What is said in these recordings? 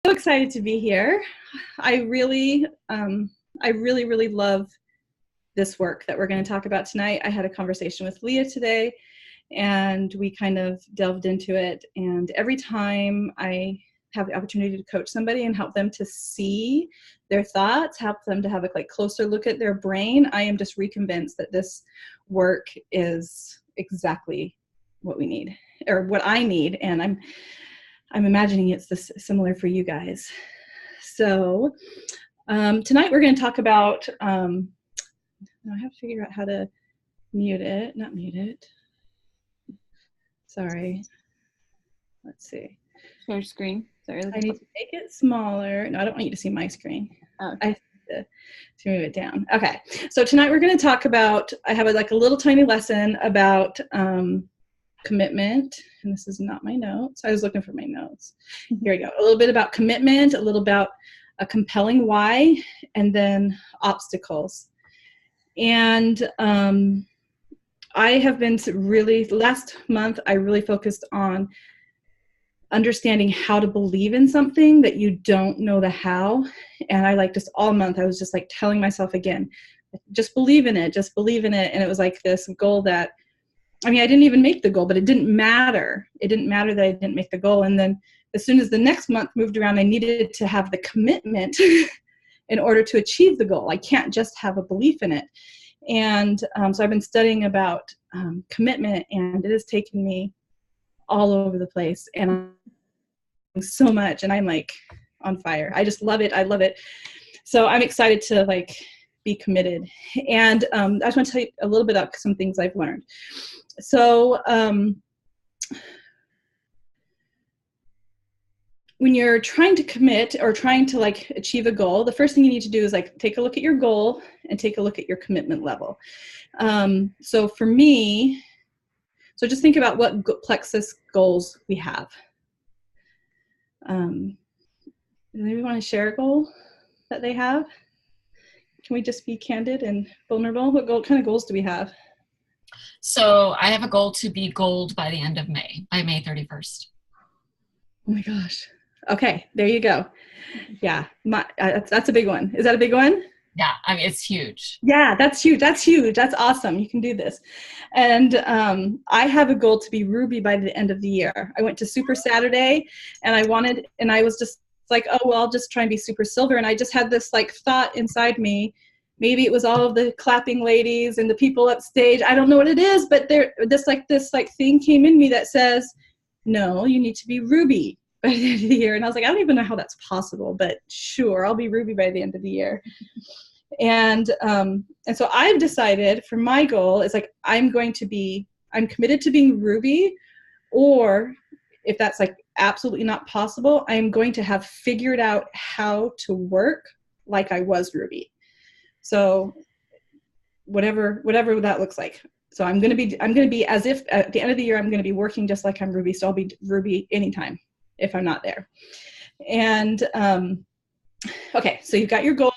So excited to be here. I really, really love this work that we're going to talk about tonight. I had a conversation with Leah today, and we kind of delved into it. And every time I have the opportunity to coach somebody and help them to see their thoughts, help them to have a closer look at their brain, I am just reconvinced that this work is exactly what we need, or what I need, and I'm imagining it's similar for you guys. So tonight we're going to talk about, I have to figure out how to not mute it. Sorry. Let's see. Share screen. Sorry. I need to make it smaller. No, I don't want you to see my screen. Oh. I have to move it down. Okay. So tonight we're going to talk about, I have a little tiny lesson about commitment, and this is not my notes. I was looking for my notes. Here we go. A little bit about commitment, a little about a compelling why, and then obstacles. And I have been last month, I really focused on understanding how to believe in something that you don't know the how. And I just all month, I was just telling myself again, just believe in it, just believe in it. And it was this goal that, I didn't even make the goal, but it didn't matter. It didn't matter that I didn't make the goal. And then as soon as the next month moved around, I needed to have the commitment in order to achieve the goal. I can't just have a belief in it. And so I've been studying about commitment, and it has taken me all over the place, and so much, and I'm on fire. I just love it. I love it. So I'm excited to be committed. And I just want to tell you a little bit about some things I've learned. So when you're trying to commit or trying to achieve a goal, the first thing you need to do is take a look at your goal and take a look at your commitment level. So for me, just think about what Plexus goals we have. Does anybody want to share a goal that they have? Can we just be candid and vulnerable? What kind of goals do we have? So I have a goal to be gold by the end of May, by May 31st. Oh my gosh. Okay, there you go. Yeah, that's a big one. Is that a big one? Yeah, it's huge. Yeah, that's huge. That's huge. That's awesome. You can do this. And I have a goal to be ruby by the end of the year. I went to Super Saturday, and I was just oh, well, I'll just try and be super silver. And I just had this thought inside me. Maybe it was all of the clapping ladies and the people upstage. I don't know what it is, but this thing came in me that says, no, you need to be ruby by the end of the year. And I was I don't even know how that's possible, but sure, I'll be ruby by the end of the year. And so I've decided for my goal is I'm committed to being ruby, or if that's absolutely not possible, I'm going to have figured out how to work like I was ruby. So whatever that looks like. So I'm going to be as if at the end of the year, I'm going to be working just like I'm ruby. So I'll be ruby anytime if I'm not there. And, okay. So you've got your goal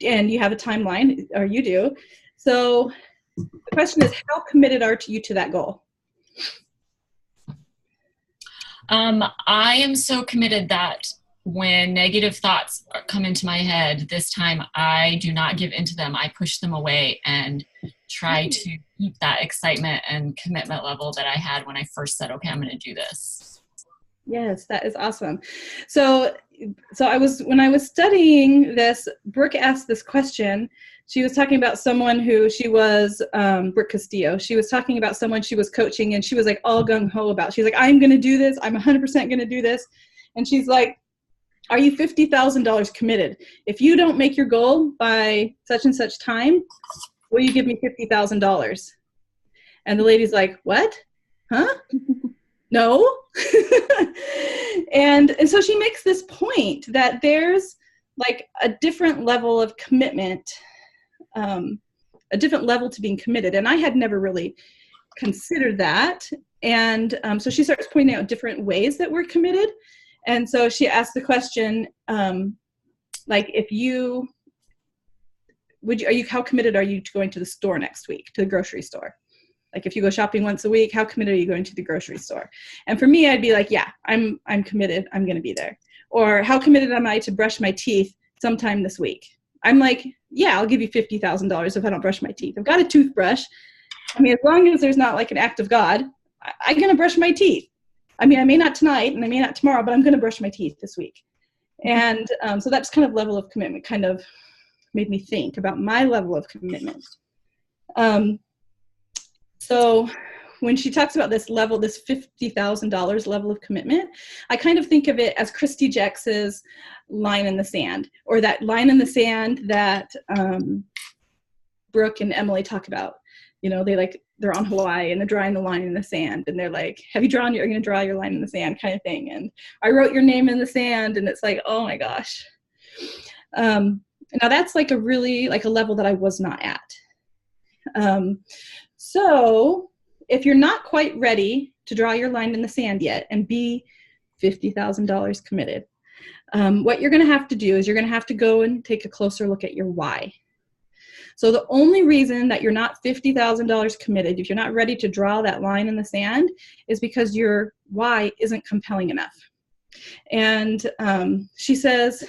and you have a timeline, or you do. So the question is, how committed are you to that goal? I am so committed that when negative thoughts come into my head this time, I do not give into them. I push them away and try to keep that excitement and commitment level that I had when I first said, okay, I'm going to do this. Yes, that is awesome. So when I was studying this, Brooke asked this question. She was talking about someone who she was, Brooke Castillo. She was talking about someone she was coaching, and she was all gung-ho about. She's I'm going to do this. I'm 100% going to do this. And she's are you $50,000 committed? If you don't make your goal by such and such time, will you give me $50,000? And the lady's what? Huh? No. and so she makes this point that there's a different level of commitment, a different level to being committed. And I had never really considered that. And so she starts pointing out different ways that we're committed. And so she asked the question, how committed are you to going to the store next week, to the grocery store? Like if you go shopping once a week, how committed are you going to the grocery store? And for me, I'd be yeah, I'm committed. I'm going to be there. Or how committed am I to brush my teeth sometime this week? I'm like, yeah, I'll give you $50,000 if I don't brush my teeth. I've got a toothbrush. I mean, as long as there's not like an act of God, I'm going to brush my teeth. I mean, I may not tonight and I may not tomorrow, but I'm going to brush my teeth this week. And so that's kind of level of commitment kind of made me think about my level of commitment. So when she talks about this level, this $50,000 level of commitment, I kind of think of it as Christy Jex's line in the sand, or that line in the sand that Brooke and Emily talk about. You know, they're on Hawaii and they're drawing the line in the sand, and they're like, have you drawn, you're going to draw your line in the sand kind of thing. And I wrote your name in the sand, and it's like, oh my gosh. Now that's like a really, like a level that I was not at. So if you're not quite ready to draw your line in the sand yet and be $50,000 committed, what you're going to have to do is you're going to have to go and take a closer look at your why. So the only reason that you're not $50,000 committed, if you're not ready to draw that line in the sand, is because your why isn't compelling enough. And she says,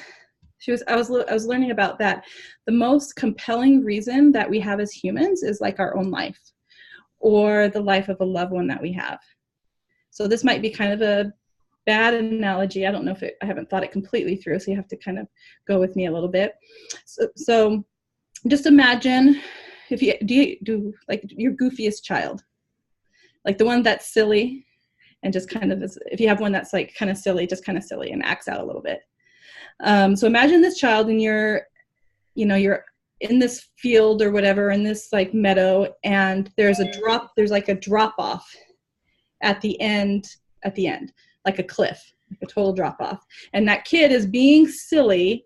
I was learning about that. The most compelling reason that we have as humans is like our own life, or the life of a loved one that we have. So this might be kind of a bad analogy. I don't know if I haven't thought it completely through, so you have to kind of go with me a little bit. So just imagine if you do like your goofiest child, like the one that's silly and just kind of is, if you have one that's like kind of silly, just kind of silly and acts out a little bit. So imagine this child, and you're in this field or whatever, in this like meadow, and there's like a drop off at the end, like a cliff, like a total drop off. And that kid is being silly,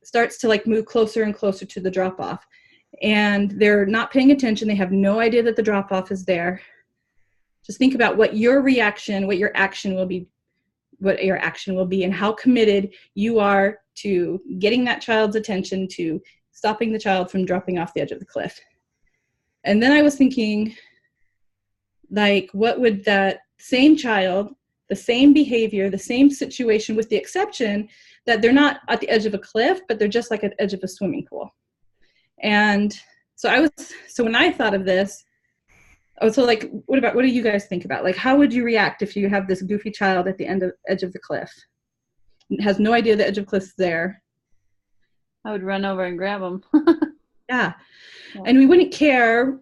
starts to like move closer and closer to the drop off, and they're not paying attention. They have no idea that the drop off is there. Just think about what your action will be, and how committed you are to getting that child's attention, to stopping the child from dropping off the edge of the cliff. And then I was thinking, like, what would that same child, the same behavior, the same situation, with the exception that they're not at the edge of a cliff, but they're just like at the edge of a swimming pool. And so when I thought of this, I was like, what do you guys think about? Like, how would you react if you have this goofy child at the edge of the cliff? It has no idea the edge of the cliff is there. I would run over and grab them. Yeah. And we wouldn't care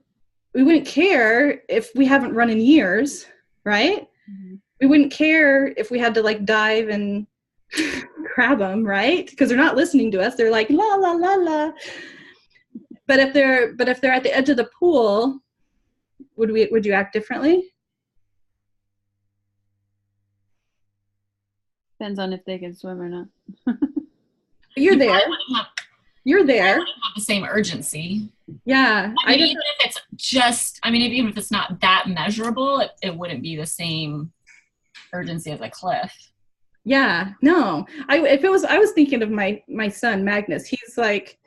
if we haven't run in years, right? Mm-hmm. We wouldn't care if we had to like dive and grab them, right? Because they're not listening to us. They're like, la, la, la, la. But if they're at the edge of the pool, would you act differently? Depends on if they can swim or not. You're there. You're there. Have the same urgency. Yeah. Even if it's not that measurable, it wouldn't be the same urgency as a cliff. Yeah. No. I was thinking of my son Magnus. He's like,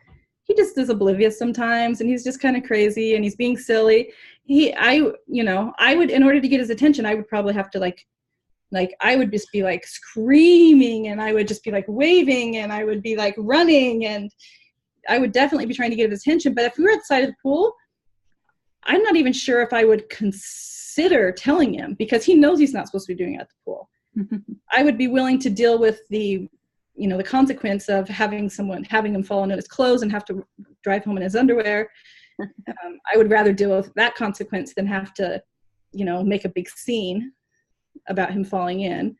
he just is oblivious sometimes, and he's just kind of crazy, and he's being silly. I would, in order to get his attention, I would probably have to like I would just be like screaming, and I would just be like waving, and I would be like running, and I would definitely be trying to get his attention. But if we were at the side of the pool, I'm not even sure if I would consider telling him, because he knows he's not supposed to be doing it at the pool. I would be willing to deal with the consequence of having him fall into his clothes and have to drive home in his underwear. I would rather deal with that consequence than have to, make a big scene about him falling in.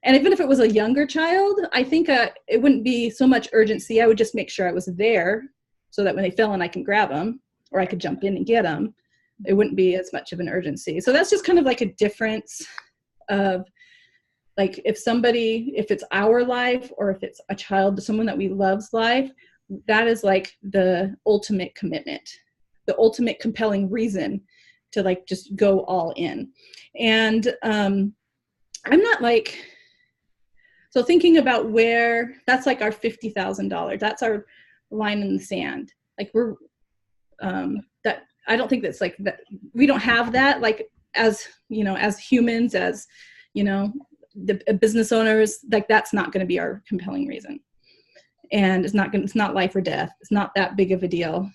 And even if it was a younger child, I think it wouldn't be so much urgency. I would just make sure I was there so that when they fell in, I can grab them, or I could jump in and get them. It wouldn't be as much of an urgency. So that's just kind of like a difference of, like, if it's our life, or if it's a child, someone that we love's life, that is like the ultimate commitment, the ultimate compelling reason to like just go all in. And I'm not like, so thinking about where, that's like our $50,000, that's our line in the sand. Like that, I don't think that's like that. We don't have that, like, as humans, as, the business owners, like that's not going to be our compelling reason. And it's not life or death. It's not that big of a deal.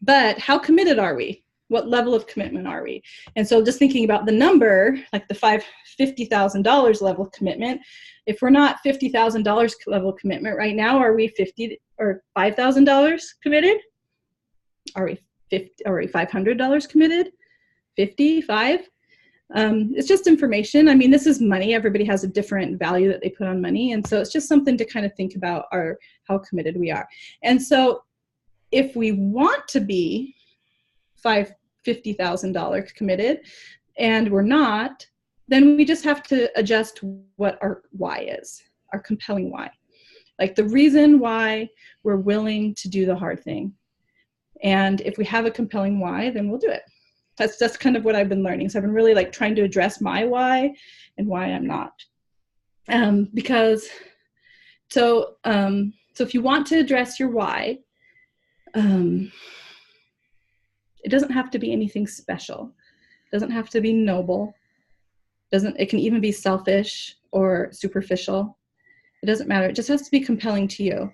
But how committed are we? What level of commitment are we? And so just thinking about the number, like the $50,000 level of commitment, if we're not $50,000 level commitment right now, are we $50 or $5,000 committed? Are we $500 committed? 55? It's just information. I mean, this is money. Everybody has a different value that they put on money. And so it's just something to kind of think about how committed we are. And so if we want to be $50,000 committed and we're not, then we just have to adjust what our why is, our compelling why. Like the reason why we're willing to do the hard thing. And if we have a compelling why, then we'll do it. That's kind of what I've been learning. So I've been really like trying to address my why and why I'm not. So if you want to address your why, it doesn't have to be anything special. It doesn't have to be noble. It can even be selfish or superficial. It doesn't matter. It just has to be compelling to you.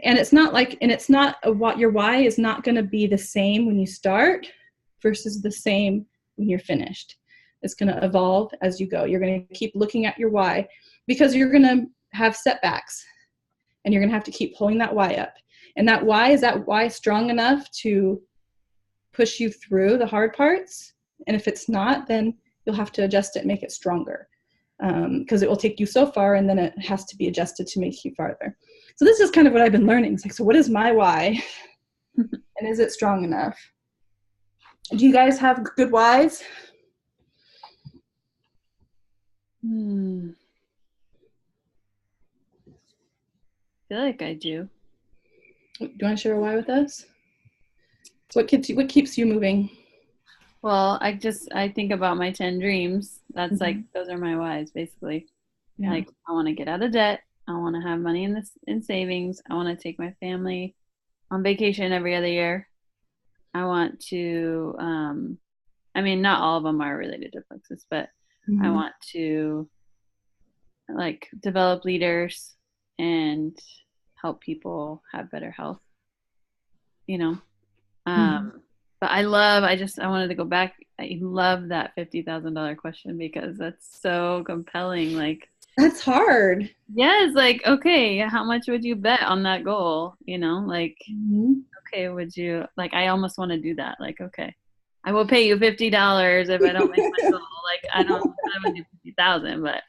And your why is not going to be the same when you start versus the same when you're finished. It's going to evolve as you go. You're going to keep looking at your why because you're going to have setbacks and you're going to have to keep pulling that why up. And that why strong enough to push you through the hard parts? And if it's not, then you'll have to adjust it and make it stronger because it will take you so far and then it has to be adjusted to make you farther. So this is kind of what I've been learning. It's like, so what is my why? And is it strong enough? Do you guys have good whys? I feel like I do. Do you want to share a why with us? What keeps you moving? Well, I think about my 10 dreams. That's Mm-hmm. like, those are my whys, basically. Yeah. Like, I want to get out of debt. I want to have money in savings. I want to take my family on vacation every other year. I want to, not all of them are related to Plexus, but Mm-hmm. I want to like develop leaders and help people have better health, But I wanted to go back. I love that $50,000 question because that's so compelling. Like, that's hard. yes, like, okay, how much would you bet on that goal? Like, Mm-hmm. okay, would you, like, I almost want to do that. Like, okay, I will pay you $50 if I don't make my goal. Like, I would do 50,000, but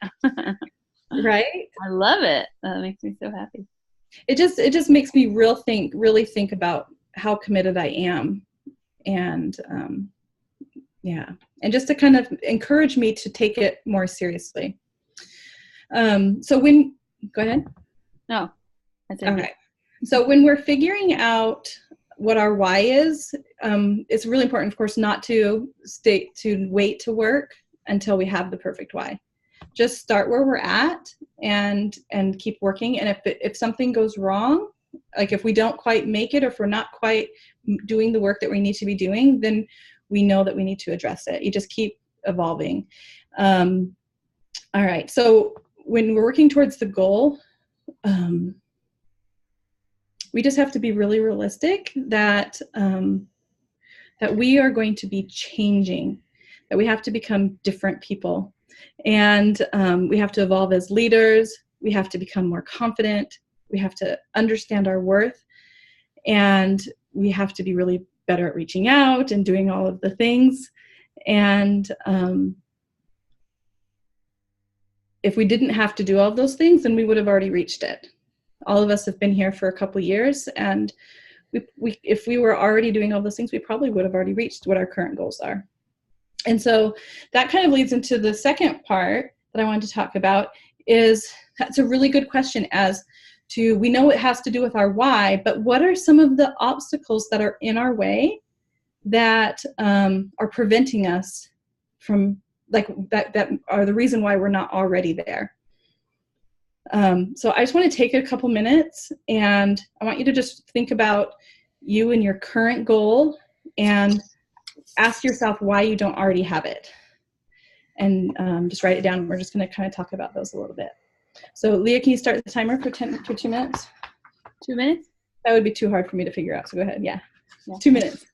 right. I love it. That makes me so happy. It just makes me really think about how committed I am. And and just to kind of encourage me to take it more seriously. Go ahead. No, that's it. Okay. So when we're figuring out what our why is, it's really important, of course, not to wait to work until we have the perfect why. Just start where we're at and keep working. And if something goes wrong, like if we don't quite make it, or if we're not quite doing the work that we need to be doing, then we know that we need to address it. You just keep evolving. All right. So when we're working towards the goal, we just have to be really realistic that we are going to be changing, that we have to become different people. And we have to evolve as leaders. We have to become more confident. We have to understand our worth. And we have to be really better at reaching out and doing all of the things. And if we didn't have to do all of those things, then we would have already reached it. All of us have been here for a couple years, and if we were already doing all those things, we probably would have already reached what our current goals are. And so that kind of leads into the second part that I wanted to talk about. That's a really good question as to, we know it has to do with our why, but what are some of the obstacles that are in our way that are preventing us from, like, that are the reason why we're not already there? So I just want to take a couple minutes, and I want you to just think about you and your current goal and ask yourself why you don't already have it. and just write it down. We're just going to kind of talk about those a little bit. So Leah, can you start the timer for 2 minutes? 2 minutes? That would be too hard for me to figure out. So go ahead. Yeah. 2 minutes.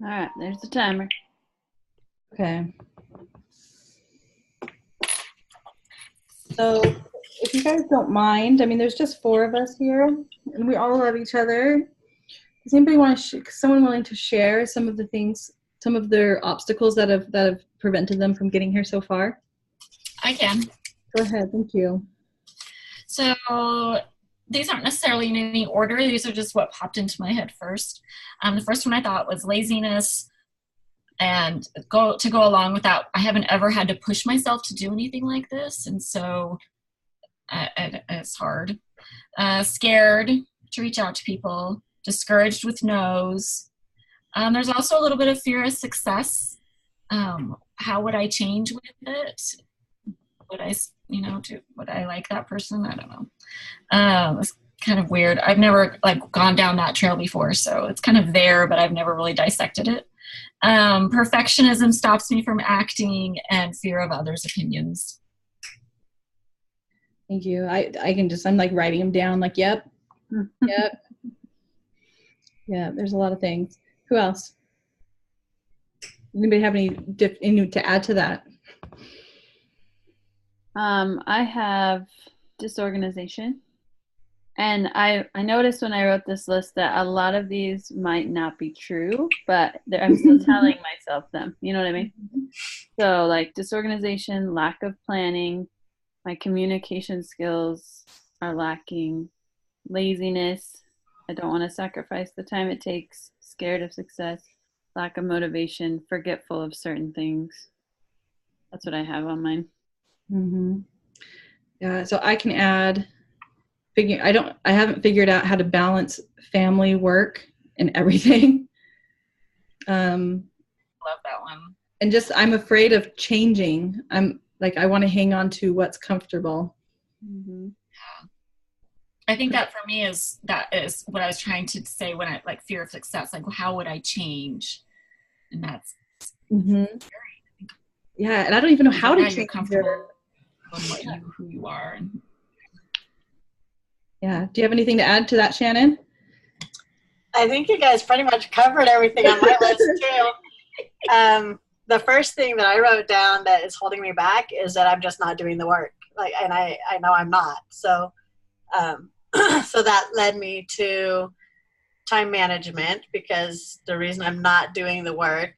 All right, there's the timer. Okay. So if you guys don't mind, I mean, there's just 4 of us here, and we all love each other. Does anybody want to, someone willing to share some of the things, some of their obstacles that have prevented them from getting here so far? I can. Go ahead, thank you. So these aren't necessarily in any order. These are just what popped into my head first. The first one I thought was laziness. And go along with that, I haven't ever had to push myself to do anything like this. And so it's hard. Scared to reach out to people. Discouraged with no's. There's also a little bit of fear of success. How would I change with it? Would I like that person? I don't know. It's kind of weird. I've never gone down that trail before, so it's kind of there, but I've never really dissected it. Perfectionism stops me from acting, and fear of others' opinions. Thank you. I'm like writing them down, like, yep. Yep. Yeah, there's a lot of things. Who else? Anybody have any to add to that? I have disorganization. And I noticed when I wrote this list that a lot of these might not be true, but I'm still telling myself them. You know what I mean? So like disorganization, lack of planning, my communication skills are lacking, laziness, I don't want to sacrifice the time it takes, scared of success, lack of motivation, forgetful of certain things. That's what I have on mine. Mm-hmm. Yeah, so I can add, I haven't figured out how to balance family, work, and everything. Love that one. And I'm afraid of changing. I want to hang on to what's comfortable. Mm-hmm. Yeah. I think that for me is what I was trying to say when I fear of success. Like, how would I change? And that's mm-hmm. Yeah, and I don't even know how to change. Comfortable on who you are. Yeah. Do you have anything to add to that, Shannon? I think you guys pretty much covered everything on my list too. The first thing that I wrote down that is holding me back is that I'm just not doing the work. And I know I'm not. So, so that led me to time management, because the reason I'm not doing the work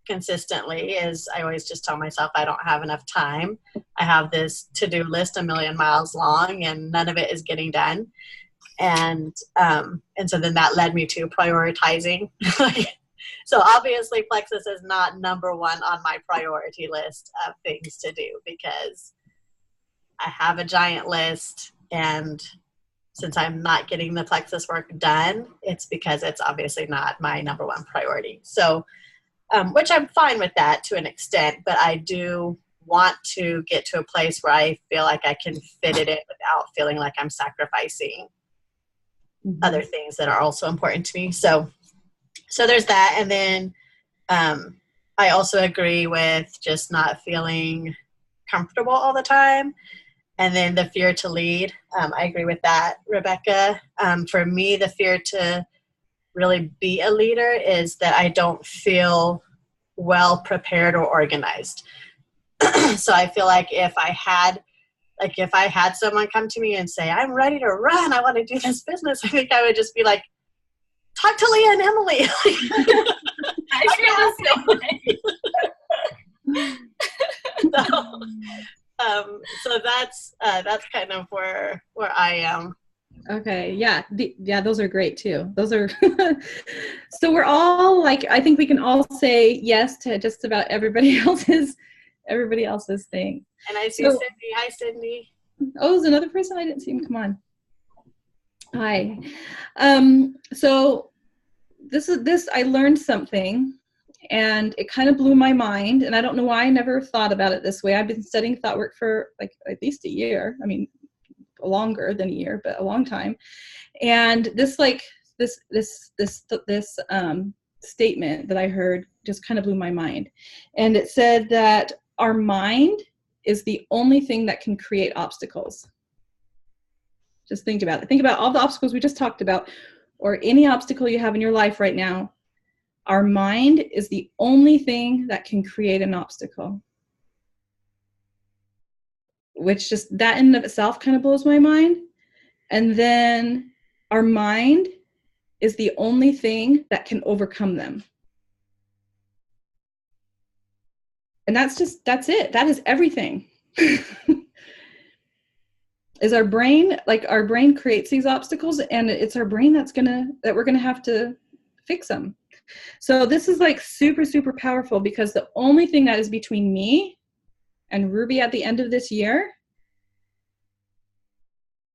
consistently is I always just tell myself I don't have enough time. I have this to-do list a million miles long and none of it is getting done. And so then that led me to prioritizing. So obviously Plexus is not number one on my priority list of things to do, because I have a giant list, and since I'm not getting the Plexus work done, it's because it's obviously not my number one priority. So, which I'm fine with that to an extent, but I do want to get to a place where I feel like I can fit it in without feeling like I'm sacrificing other things that are also important to me. So there's that. And then I also agree with just not feeling comfortable all the time. And then the fear to lead. I agree with that, Rebecca. For me, the fear to really be a leader is that I don't feel well prepared or organized. So I feel like if I had someone come to me and say, I'm ready to run, I want to do this business, I think I would just be like, talk to Leah and Emily. I feel the same way. So that's kind of where I am. Okay. Yeah. Those are great too. Those are, so we're all like, I think we can all say yes to just about everybody else's thing. And I see Cindy. Hi, Cindy. Oh, there's another person. I didn't see him. Come on. Hi. So I learned something, and it kind of blew my mind, and I don't know why I never thought about it this way. I've been studying thought work for like at least a year. I mean, longer than a year, but a long time. And this statement that I heard just kind of blew my mind. And it said that our mind is the only thing that can create obstacles. Just think about it. Think about all the obstacles we just talked about, or any obstacle you have in your life right now. Our mind is the only thing that can create an obstacle. Which just that in and of itself kind of blows my mind. And then our mind is the only thing that can overcome them. And that's it. That is everything. Is our brain, like our brain creates these obstacles, and it's our brain that we're gonna have to fix them. So this is like super, super powerful, because the only thing that is between me and Ruby at the end of this year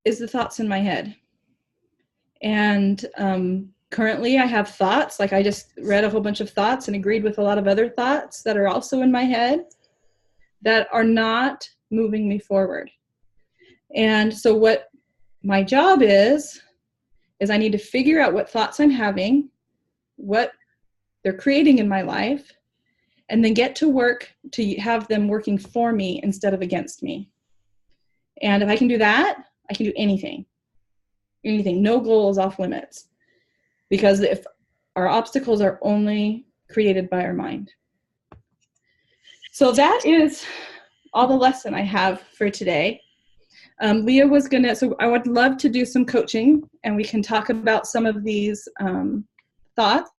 is the thoughts in my head. And currently I have thoughts, like I just read a whole bunch of thoughts and agreed with a lot of other thoughts that are also in my head that are not moving me forward. And so what my job is I need to figure out what thoughts I'm having, what they're creating in my life, and then get to work to have them working for me instead of against me. And if I can do that, I can do anything. No goal is off limits. Because if our obstacles are only created by our mind. So that is all the lesson I have for today. Leah was so I would love to do some coaching, and we can talk about some of these thoughts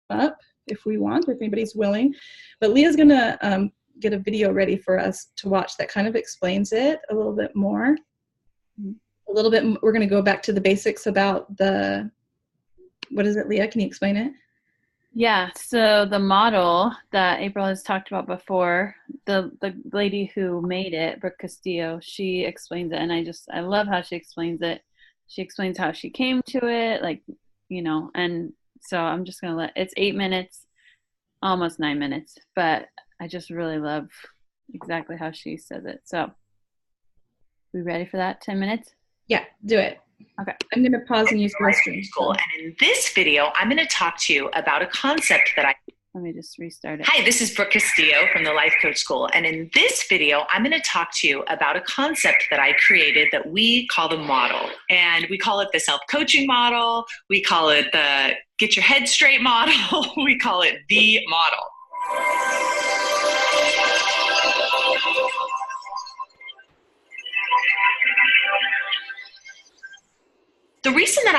up if we want, if anybody's willing. But Leah's gonna get a video ready for us to watch that kind of explains it a little bit more. We're gonna go back to the basics about what is it, Leah? Can you explain it? Yeah, so the model that April has talked about before, the lady who made it, Brooke Castillo, she explains it, and I love how she explains it. She explains how she came to it, and so I'm just going to it's 8 minutes, almost 9 minutes, but I just really love exactly how she says it. So, we ready for that? 10 minutes? Yeah, do it. Okay. I'm going to pause and use the restroom. School. And in this video, I'm going to talk to you about a concept that Let me just restart it. Hi, this is Brooke Castillo from the Life Coach School. And in this video, I'm going to talk to you about a concept that I created that we call the model. And we call it the self-coaching model. We call it the get your head straight model. We call it the model. The reason that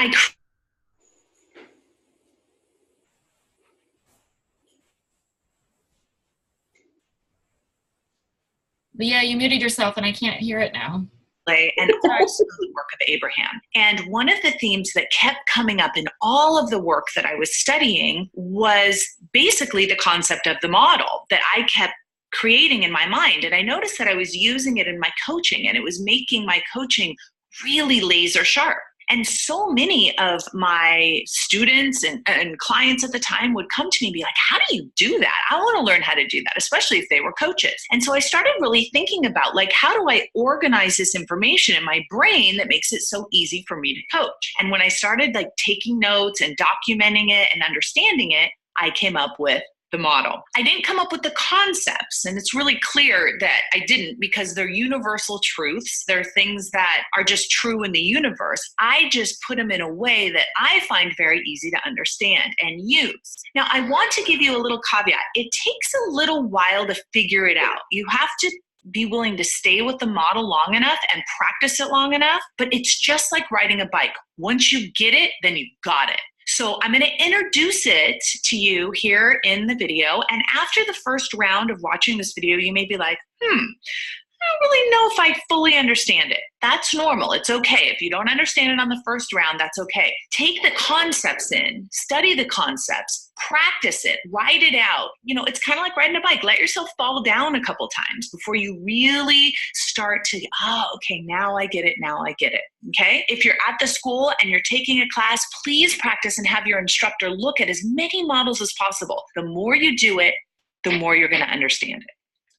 Leah, you muted yourself and I can't hear it now. And also the work of Abraham. And one of the themes that kept coming up in all of the work that I was studying was basically the concept of the model that I kept creating in my mind. And I noticed that I was using it in my coaching, and it was making my coaching really laser sharp. And so many of my students and clients at the time would come to me and be like, how do you do that? I want to learn how to do that, especially if they were coaches. And so I started really thinking about, like, how do I organize this information in my brain that makes it so easy for me to coach? And when I started like taking notes and documenting it and understanding it, I came up with the model. I didn't come up with the concepts, and it's really clear that I didn't, because they're universal truths. They're things that are just true in the universe. I just put them in a way that I find very easy to understand and use. Now, I want to give you a little caveat. It takes a little while to figure it out. You have to be willing to stay with the model long enough and practice it long enough, but it's just like riding a bike. Once you get it, then you got it. So I'm going to introduce it to you here in the video. And after the first round of watching this video, you may be like, I don't really know if I fully understand it. That's normal. It's okay. If you don't understand it on the first round, that's okay. Take the concepts in, study the concepts, practice it, write it out. You know, it's kind of like riding a bike. Let yourself fall down a couple times before you really start to, okay, now I get it. Now I get it. Okay. If you're at the school and you're taking a class, please practice and have your instructor look at as many models as possible. The more you do it, the more you're going to understand it.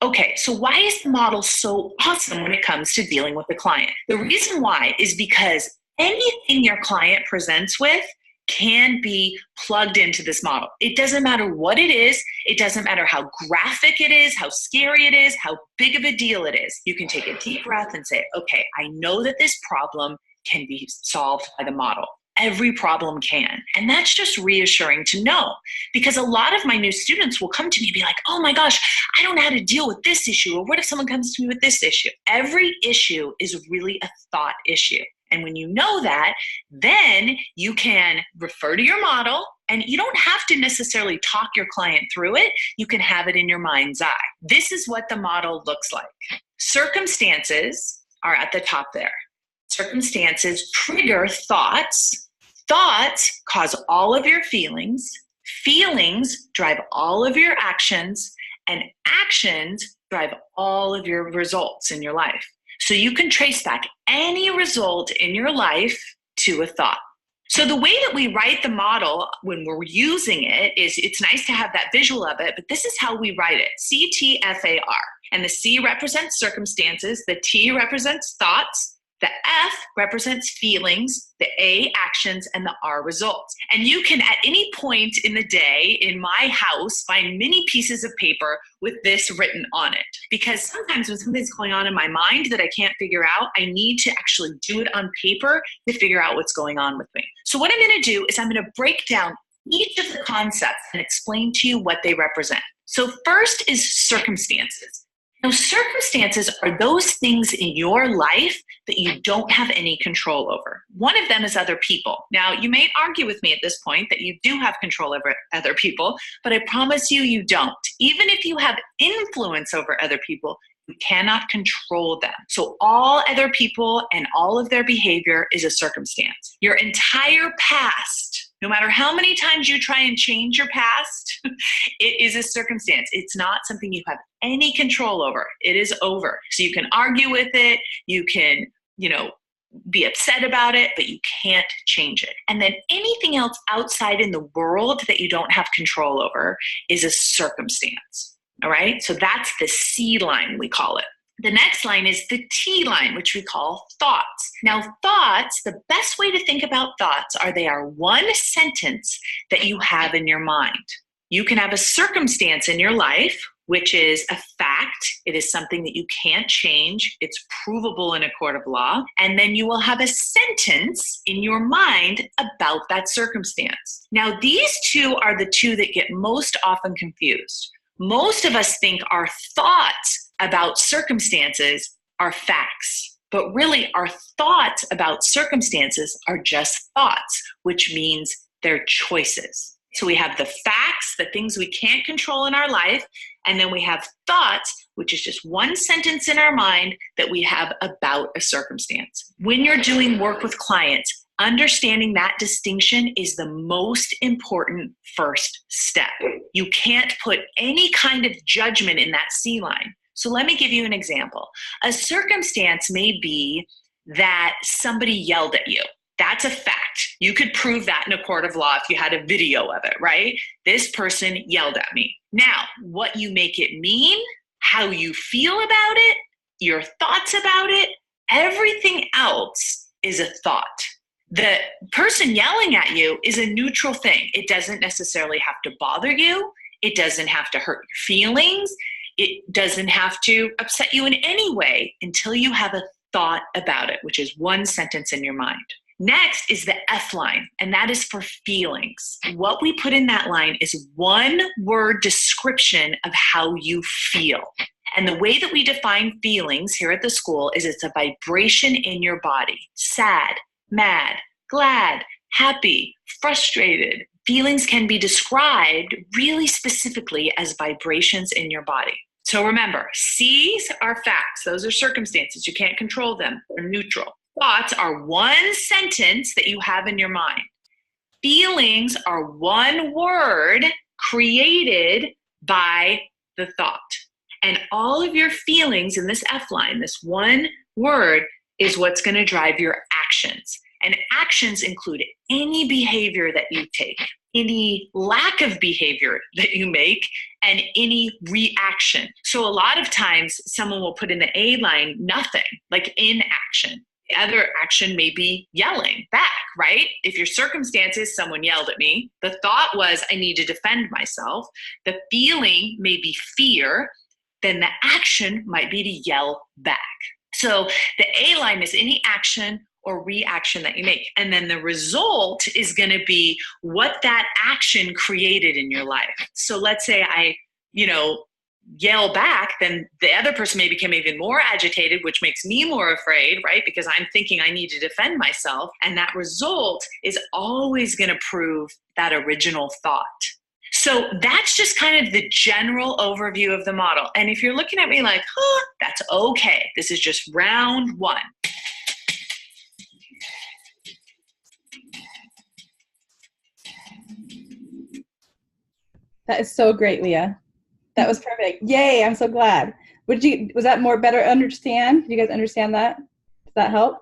Okay, so why is the model so awesome when it comes to dealing with the client? The reason why is because anything your client presents with can be plugged into this model. It doesn't matter what it is. It doesn't matter how graphic it is, how scary it is, how big of a deal it is. You can take a deep breath and say, okay, I know that this problem can be solved by the model. Every problem can. And that's just reassuring to know, because a lot of my new students will come to me and be like, oh my gosh, I don't know how to deal with this issue. Or what if someone comes to me with this issue? Every issue is really a thought issue. And when you know that, then you can refer to your model, and you don't have to necessarily talk your client through it. You can have it in your mind's eye. This is what the model looks like. Circumstances are at the top there. Circumstances trigger thoughts. Thoughts cause all of your feelings. Feelings drive all of your actions, and actions drive all of your results in your life. So you can trace back any result in your life to a thought. So the way that we write the model when we're using it is, it's nice to have that visual of it, but this is how we write it. CTFAR. And the C represents circumstances, the T represents thoughts, the F represents feelings, the A actions, and the R results. And you can at any point in the day in my house find many pieces of paper with this written on it. Because sometimes when something's going on in my mind that I can't figure out, I need to actually do it on paper to figure out what's going on with me. So what I'm going to do is I'm going to break down each of the concepts and explain to you what they represent. So first is circumstances. Now, circumstances are those things in your life that you don't have any control over. One of them is other people. Now, you may argue with me at this point that you do have control over other people, but I promise you, you don't. Even if you have influence over other people, you cannot control them. So all other people and all of their behavior is a circumstance. Your entire past, no matter how many times you try and change your past, it is a circumstance. It's not something you have any control over. It is over. So you can argue with it. You can, be upset about it, but you can't change it. And then anything else outside in the world that you don't have control over is a circumstance. All right. So that's the C line, we call it. The next line is the T line, which we call thoughts. Now, thoughts, the best way to think about thoughts they are one sentence that you have in your mind. You can have a circumstance in your life, which is a fact. It is something that you can't change. It's provable in a court of law. And then you will have a sentence in your mind about that circumstance. Now, these two are the two that get most often confused. Most of us think our thoughts about circumstances are facts, but really our thoughts about circumstances are just thoughts, which means they're choices. So we have the facts, the things we can't control in our life, and then we have thoughts, which is just one sentence in our mind that we have about a circumstance. When you're doing work with clients, understanding that distinction is the most important first step. You can't put any kind of judgment in that C line. So let me give you an example. A circumstance may be that somebody yelled at you. That's a fact. You could prove that in a court of law if you had a video of it, right? This person yelled at me. Now, what you make it mean, how you feel about it, your thoughts about it, everything else is a thought. The person yelling at you is a neutral thing. It doesn't necessarily have to bother you. It doesn't have to hurt your feelings. It doesn't have to upset you in any way until you have a thought about it, which is one sentence in your mind. Next is the F line, and that is for feelings. What we put in that line is one word description of how you feel. And the way that we define feelings here at the school is it's a vibration in your body. Sad, mad, glad, happy, frustrated. Feelings can be described really specifically as vibrations in your body. So remember, C's are facts. Those are circumstances. You can't control them. They're neutral. Thoughts are one sentence that you have in your mind. Feelings are one word created by the thought. And all of your feelings in this F line, this one word, is what's going to drive your actions. And actions include any behavior that you take, any lack of behavior that you make, and any reaction. So a lot of times someone will put in the A line, nothing, like inaction. The other action may be yelling back, right? If your circumstance is someone yelled at me, the thought was I need to defend myself. The feeling may be fear. Then the action might be to yell back. So the A line is any action or reaction that you make. And then the result is going to be what that action created in your life. So let's say I, yell back, then the other person may become even more agitated, which makes me more afraid, right? Because I'm thinking I need to defend myself. And that result is always going to prove that original thought. So that's just kind of the general overview of the model. And if you're looking at me like, that's okay. This is just round one. That is so great, Leah. That was perfect. Yay, I'm so glad. Was that more better understand? Did you guys understand that? Does that help?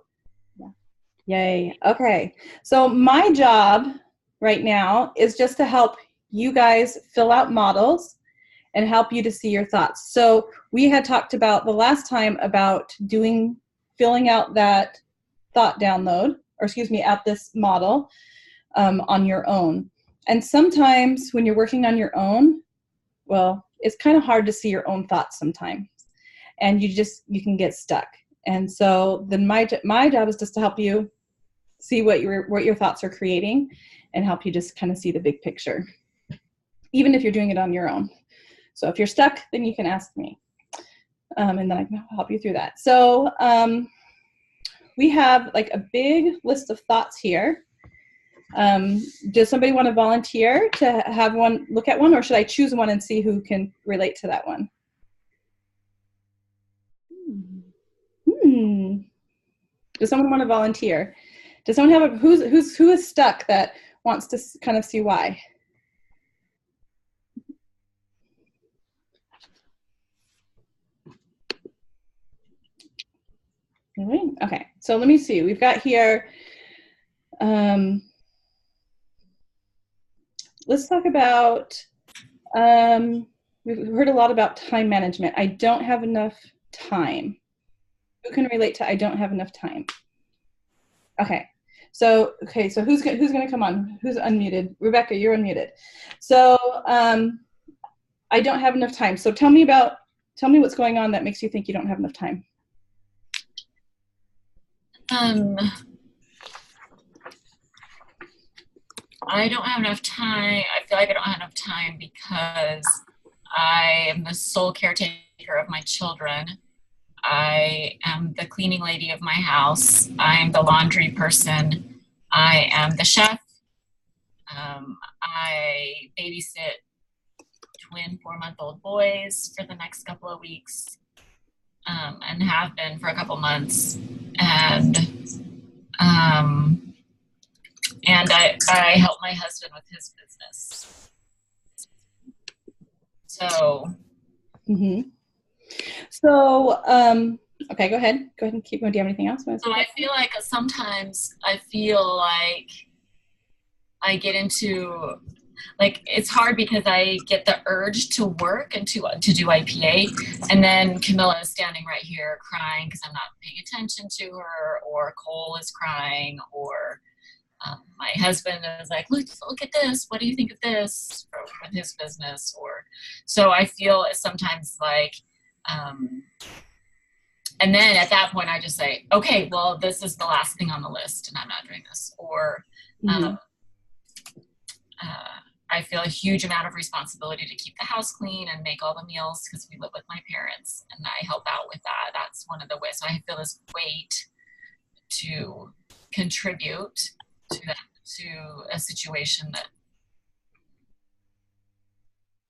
Yeah. Yay. Okay. So my job right now is just to help you guys fill out models and help you to see your thoughts. So we had talked about the last time about filling out that thought download, out this model on your own. And sometimes when you're working on your own, well, it's kind of hard to see your own thoughts sometimes, and you can get stuck. And so then my job is just to help you see what your thoughts are creating and help you just kind of see the big picture, even if you're doing it on your own. So if you're stuck, then you can ask me, and then I can help you through that. So we have like a big list of thoughts here. Does somebody want to volunteer to have one, look at one, or should I choose one and see who can relate to that one? Does someone want to volunteer? Does someone have who is stuck that wants to kind of see why? Okay, so let me see. We've got here. Let's talk about, we've heard a lot about time management. I don't have enough time. Who can relate to I don't have enough time? Okay, so who's gonna come on? Who's unmuted? Rebecca, you're unmuted. So I don't have enough time. So tell me what's going on that makes you think you don't have enough time. I don't have enough time. I feel like I don't have enough time because I am the sole caretaker of my children. I am the cleaning lady of my house. I am the laundry person. I am the chef. I babysit twin 4-month-old boys for the next couple of weeks, and have been for a couple months. And I help my husband with his business. So. Mm-hmm. So, okay, go ahead and keep going. Do you have anything else? So I feel like sometimes I feel like I get into, like, it's hard because I get the urge to work and to do IPA, and then Camilla is standing right here crying because I'm not paying attention to her, or Cole is crying, or my husband is like, look at this. What do you think of this with his business? Or so I feel sometimes like, and then at that point I just say, okay, well, this is the last thing on the list and I'm not doing this. Or I feel a huge amount of responsibility to keep the house clean and make all the meals because we live with my parents and I help out with that. That's one of the ways. So I feel this weight to contribute to a situation that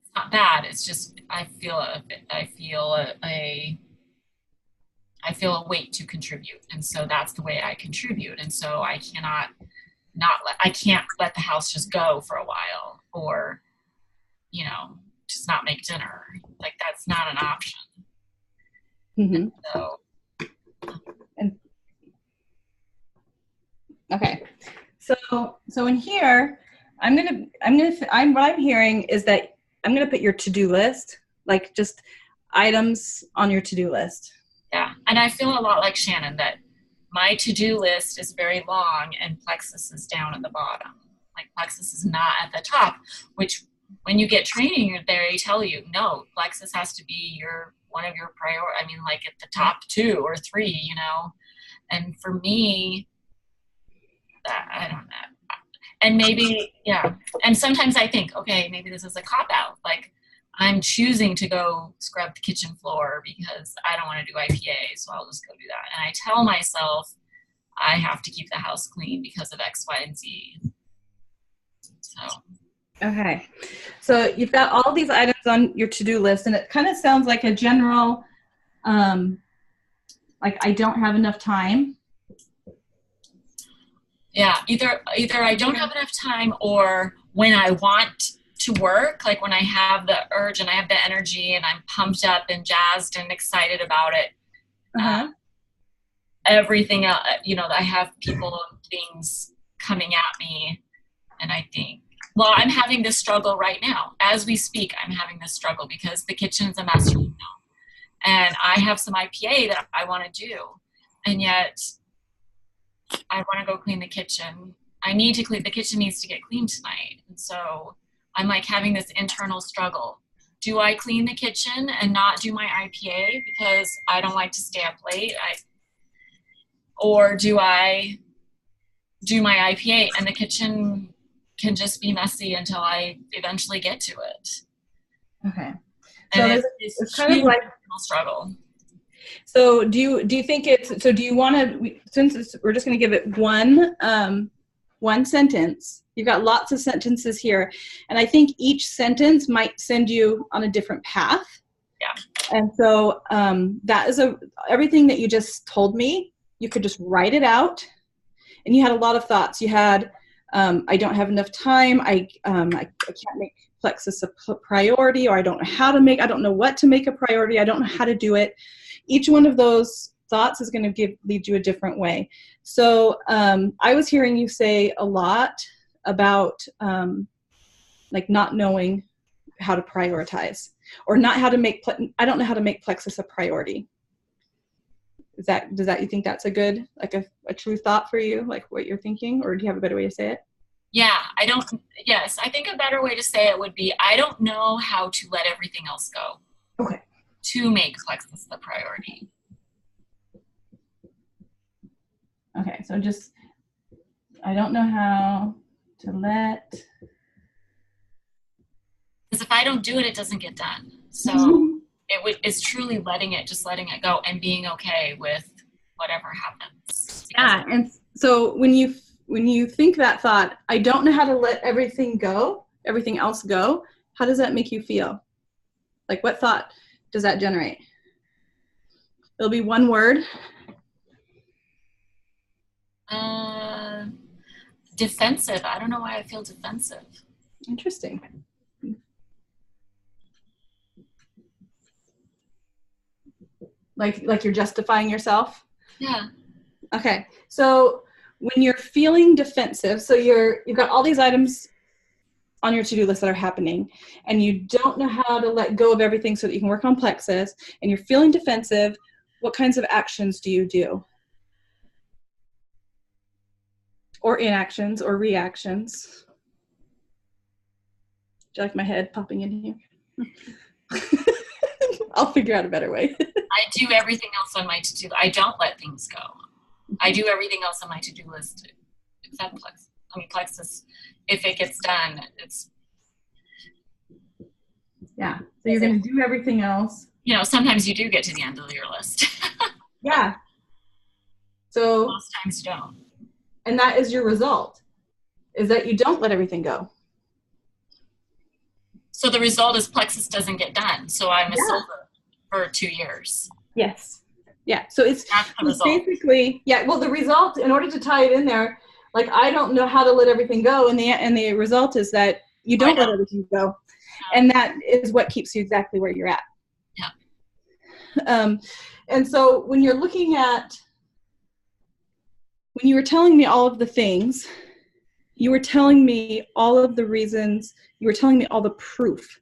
it's not bad. It's just I feel a weight to contribute, and so that's the way I contribute. And so I can't let the house just go for a while, or just not make dinner. Like, that's not an option. Mm-hmm. So. Okay, so in here, what I'm hearing is that I'm gonna put your to-do list, like just items on your to-do list. Yeah, and I feel a lot like Shannon, that my to-do list is very long and Plexus is down at the bottom. Like, Plexus is not at the top, which when you get training, they tell you, no, Plexus has to be one of your priority. I mean, like at the top 2 or 3, and for me, I don't know. And maybe, yeah. And sometimes I think, okay, maybe this is a cop-out. Like, I'm choosing to go scrub the kitchen floor because I don't want to do IPA, so I'll just go do that. And I tell myself I have to keep the house clean because of X, Y, and Z. So. Okay. So you've got all these items on your to-do list, and it kind of sounds like a general, like, I don't have enough time. Yeah, either I don't have enough time, or when I want to work, like when I have the urge and I have the energy and I'm pumped up and jazzed and excited about it, everything else, I have people and things coming at me, and I think, well, I'm having this struggle right now. As we speak, I'm having this struggle because the kitchen's a mess right now. And I have some IPA that I want to do, and yet I want to go clean the kitchen. The kitchen needs to get cleaned tonight. And so I'm like having this internal struggle. Do I clean the kitchen and not do my IPA because I don't like to stay up late? Or do I do my IPA and the kitchen can just be messy until I eventually get to it? Okay. So and it's kind of like a struggle. So do you think do you want to, since we're just going to give it one sentence, you've got lots of sentences here, and I think each sentence might send you on a different path. Yeah. And so that is everything that you just told me, you could just write it out, and you had a lot of thoughts. You had, I don't have enough time. I can't make Plexus a priority, or I don't know what to make a priority. I don't know how to do it. Each one of those thoughts is going to lead you a different way. So I was hearing you say a lot about like not knowing how to prioritize, or not how to make, I don't know how to make Plexus a priority. Does you think that's a good, like a true thought for you, like what you're thinking, or do you have a better way to say it? Yeah, yes, I think a better way to say it would be, I don't know how to let everything else go. Okay. To make Plexus the priority. Okay, so just, I don't know how to let. Because if I don't do it, it doesn't get done. So it's truly letting it go and being okay with whatever happens. Yeah, and so when you when you think that thought, I don't know how to let everything else go, how does that make you feel? Like, what thought does that generate? It'll be one word. Defensive. I don't know why I feel defensive. Interesting. Like you're justifying yourself? Yeah. Okay. So when you're feeling defensive, so you've got all these items on your to-do list that are happening, and you don't know how to let go of everything so that you can work on Plexus, and you're feeling defensive, what kinds of actions do you do? Or inactions or reactions? Do you like my head popping in here? I'll figure out a better way. I do everything else on my to-do. I don't let things go. I do everything else on my to-do list except Plexus. Plexus, if it gets done, it's... Yeah, so you're going to do everything else. Sometimes you do get to the end of your list. Yeah. So most times you don't. And that is your result, is that you don't let everything go. So the result is Plexus doesn't get done. So I'm a silver for 2 years. Yes. Yeah. So it's basically, the result, in order to tie it in there, like, I don't know how to let everything go. And the result is that you don't let everything go. Yeah. And that is what keeps you exactly where you're at. Yeah. And so when you're looking at, when you were telling me all of the things, you were telling me all of the reasons, you were telling me all the proof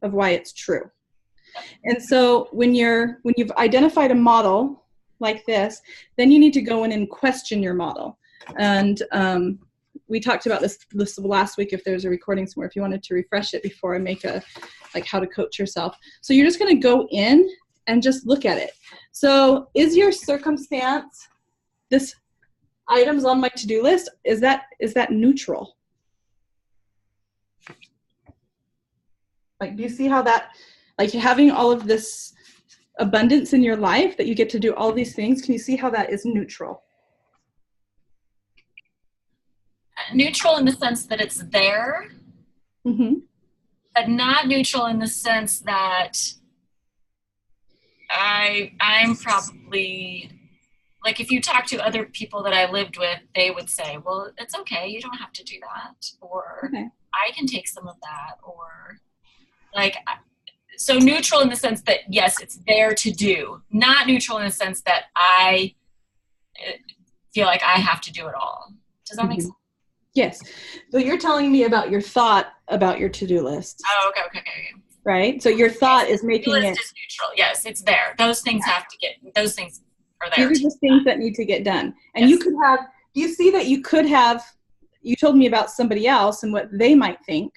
of why it's true. And so when you've identified a model like this, then you need to go in and question your model. And we talked about this last week, if there's a recording somewhere, if you wanted to refresh it before I make how to coach yourself. So you're just going to go in and just look at it. So is your circumstance, this items on my to-do list, is that neutral? Like, do you see how that, like, having all of this abundance in your life that you get to do all these things, can you see how that is neutral? Neutral in the sense that it's there, but not neutral in the sense that I'm probably, like, if you talk to other people that I lived with, they would say, well, it's okay, you don't have to do that, or I can take some of that, or like, so neutral in the sense that, yes, it's there to do, not neutral in the sense that I feel like I have to do it all. Does that make sense? Yes. So you're telling me about your thought about your to-do list. Oh, okay. Right? So your thought is making it. The list is neutral. Yes, it's there. Those things have to get, those things are there. These are just things that need to get done. And you could have, do you see that you could have, you told me about somebody else and what they might think,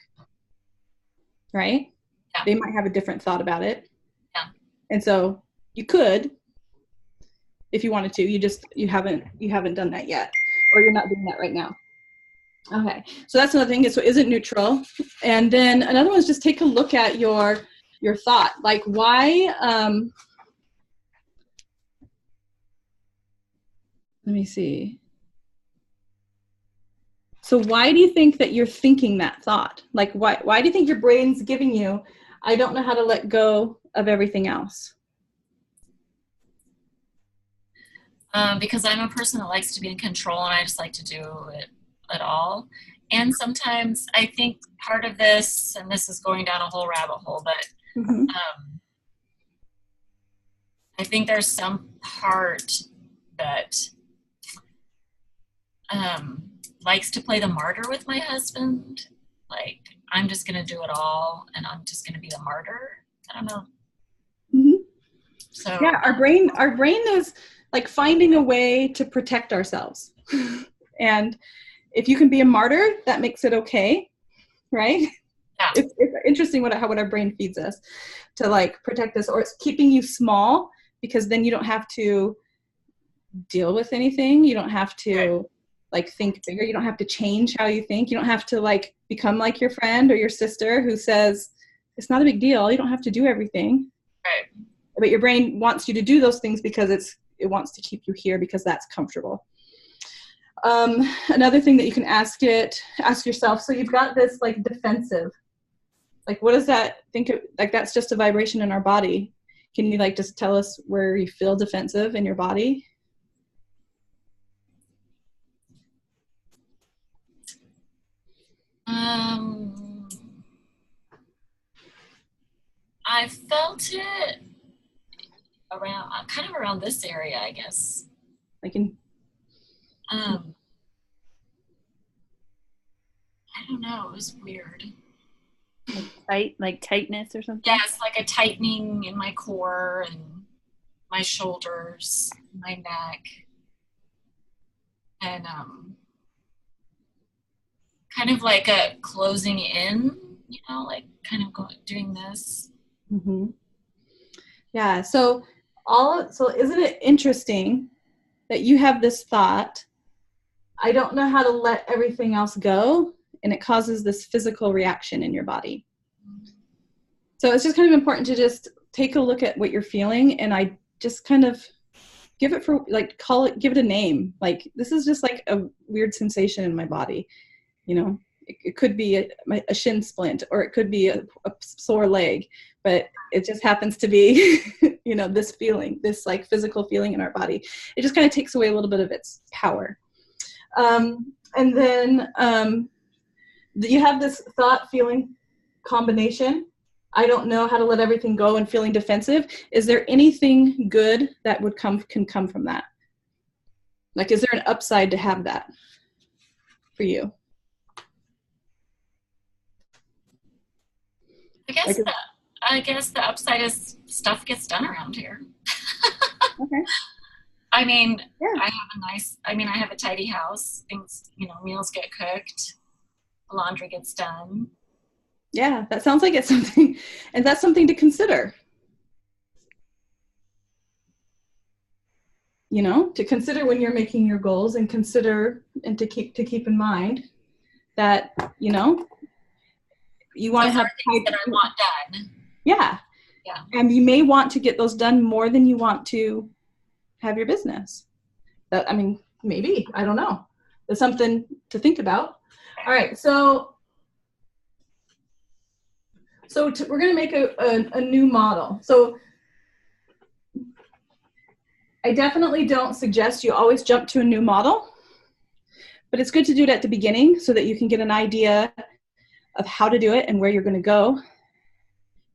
right? Yeah. They might have a different thought about it. Yeah. And so you could, if you wanted to, you haven't done that yet, or you're not doing that right now. Okay, so that's another thing. So is it neutral? And then another one is just take a look at your thought. Like, why, let me see. So why do you think that you're thinking that thought? Like, why do you think your brain's giving you, I don't know how to let go of everything else? Because I'm a person that likes to be in control, and I just like to do it at all. And sometimes I think part of this, and this is going down a whole rabbit hole, but I think there's some part that likes to play the martyr with my husband. Like, I'm just going to do it all, and I'm just going to be the martyr. I don't know. So yeah, our brain is like finding a way to protect ourselves. And if you can be a martyr, that makes it okay, right? Yeah. It's interesting how our brain feeds us to, like, protect us, or it's keeping you small because then you don't have to deal with anything. You don't have to like think bigger. You don't have to change how you think. You don't have to, like, become like your friend or your sister who says it's not a big deal. You don't have to do everything. Right. But your brain wants you to do those things because it wants to keep you here because that's comfortable. Another thing that you can ask yourself. So you've got this like defensive. Like, what does that think of? Like, that's just a vibration in our body. Can you like just tell us where you feel defensive in your body? I felt it around, kind of around this area, I guess. Like in. I don't know. It was weird. Like tightness or something? Yes, like a tightening in my core and my shoulders, my neck, and kind of like a closing in, like kind of doing this. Mm-hmm. Yeah. So isn't it interesting that you have this thought, I don't know how to let everything else go, and it causes this physical reaction in your body. So it's just kind of important to just take a look at what you're feeling, and I just kind of give it give it a name. Like, this is just like a weird sensation in my body. It could be a shin splint, or it could be a sore leg, but it just happens to be, this feeling, this like physical feeling in our body. It just kind of takes away a little bit of its power. And then you have this thought feeling combination. I don't know how to let everything go, and feeling defensive. Is there anything good that can come from that? Like, is there an upside to have that for you? I guess the upside is stuff gets done around here. Okay. I mean, yeah. I have a tidy house. Things, meals get cooked, laundry gets done. Yeah, that sounds like it's something, and that's something to consider. To consider when you're making your goals, and to keep in mind that, you want to have things that I want done. Yeah. Yeah. And you may want to get those done more than you want to have your business. Maybe, I don't know. There's something to think about. All right. So we're going to make a new model. So I definitely don't suggest you always jump to a new model, but it's good to do it at the beginning so that you can get an idea of how to do it and where you're going to go.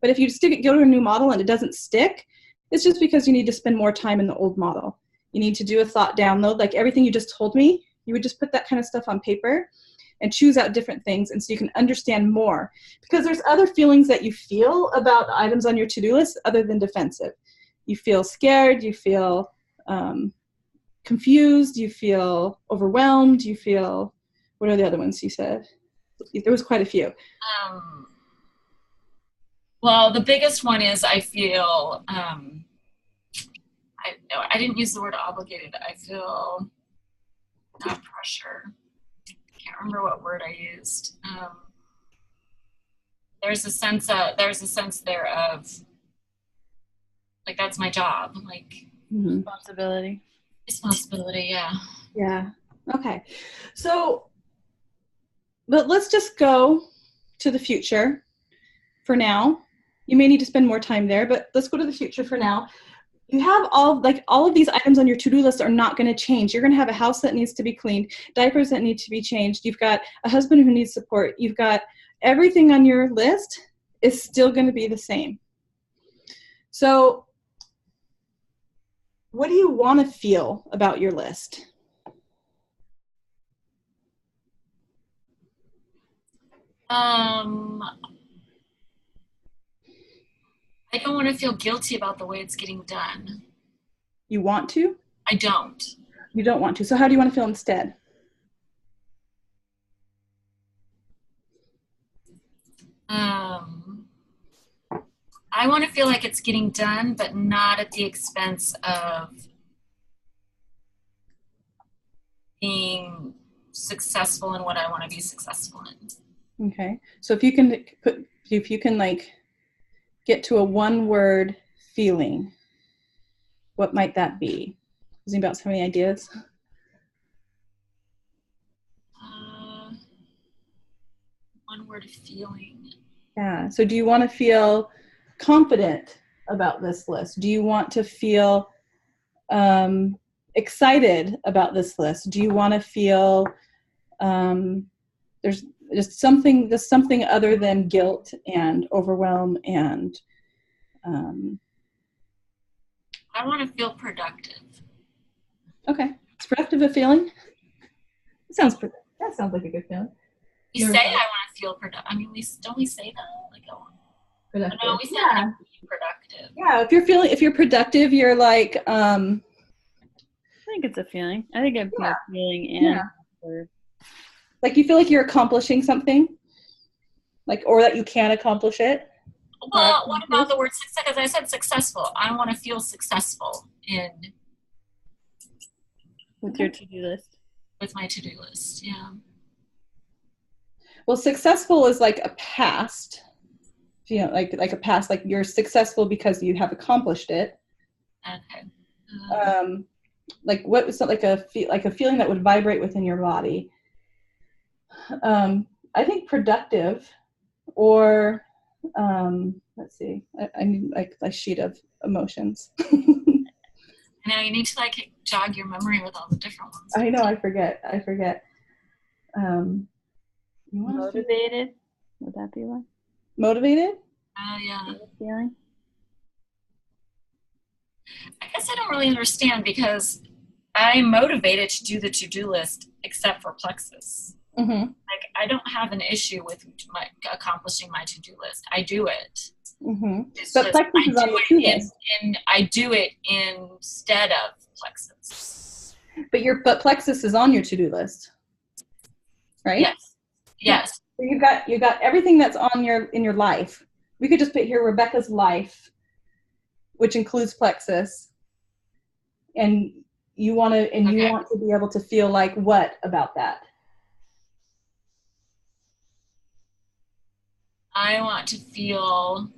But if you go to a new model and it doesn't stick, it's just because you need to spend more time in the old model. You need to do a thought download, like everything you just told me. You would just put that kind of stuff on paper and choose out different things, and so you can understand more. Because there's other feelings that you feel about items on your to-do list other than defensive. You feel scared, you feel confused, you feel overwhelmed, you feel, what are the other ones you said? There was quite a few. Well, the biggest one is I feel, I didn't use the word obligated. I feel not pressure. I can't remember what word I used. There's a sense there of, like, that's my job. Like, responsibility. Yeah. Yeah. Okay. So, but let's just go to the future for now. You may need to spend more time there, but let's go to the future for now. You have all of these items on your to-do list are not going to change. You're going to have a house that needs to be cleaned, diapers that need to be changed. You've got a husband who needs support. You've got everything on your list is still going to be the same. So what do you want to feel about your list? I don't want to feel guilty about the way it's getting done. You want to? I don't. You don't want to. So how do you want to feel instead? I want to feel like it's getting done, but not at the expense of being successful in what I want to be successful in. Okay. So if you can like get to a one-word feeling, what might that be? Does anybody else have any ideas? One word of feeling. Yeah. So do you want to feel confident about this list? Do you want to feel excited about this list? Do you want to feel there's just something other than guilt and overwhelm and I want to feel productive. okay. Is productive a feeling? That sounds like a good feeling. We say I want to feel productive. I mean, don't we say that? Like, oh, Productive. no, we say I want to be productive. Yeah, if you're productive, you're like I think it's a feeling. I think it'd be a feeling and or like you feel like you're accomplishing something, like, or that you can accomplish it. Well, what about the word success? Because I said successful. I want to feel successful with your to-do list. With my to-do list, yeah. Well, successful is like a past, you know, like a past, like you're successful because you have accomplished it. Okay. Like what was like a feeling that would vibrate within your body. I think productive, or let's see. I need like a sheet of emotions. Now you need to like jog your memory with all the different ones. I know. I forget. Motivated? Would that be one? Motivated? Oh, yeah. Feeling? I guess I don't really understand because I'm motivated to do the to-do list except for Plexus. Mm-hmm. Like, I don't have an issue with accomplishing my to-do list. I do it. Mm-hmm. It's But just, Plexus is on the to-do list. I do it instead of Plexus. But Plexus is on your to-do list, right? Yes. Yes. So you got everything that's on in your life. We could just put here Rebecca's life, which includes Plexus, and you want to be able to feel like what about that? I want to feel.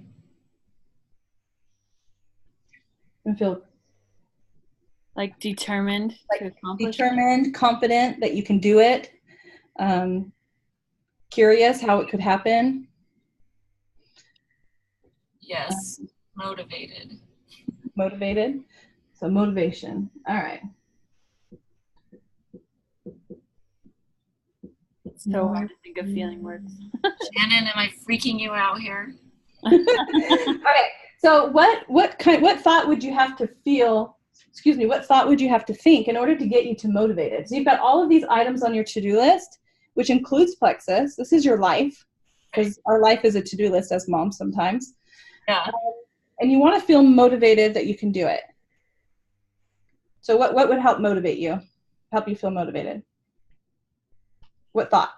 And feel like determined to accomplish. Determined, confident that you can do it. Curious how it could happen. Yes, motivated. Motivated. So motivation. All right. It's so hard to think of feeling words. Shannon, am I freaking you out here? Okay. So what thought would you have to feel? Excuse me. What thought would you have to think in order to get you to motivated? So you've got all of these items on your to-do list, which includes Plexus. This is your life, because our life is a to-do list as moms sometimes. Yeah. And you want to feel motivated that you can do it. So what would help motivate you? Help you feel motivated? What thought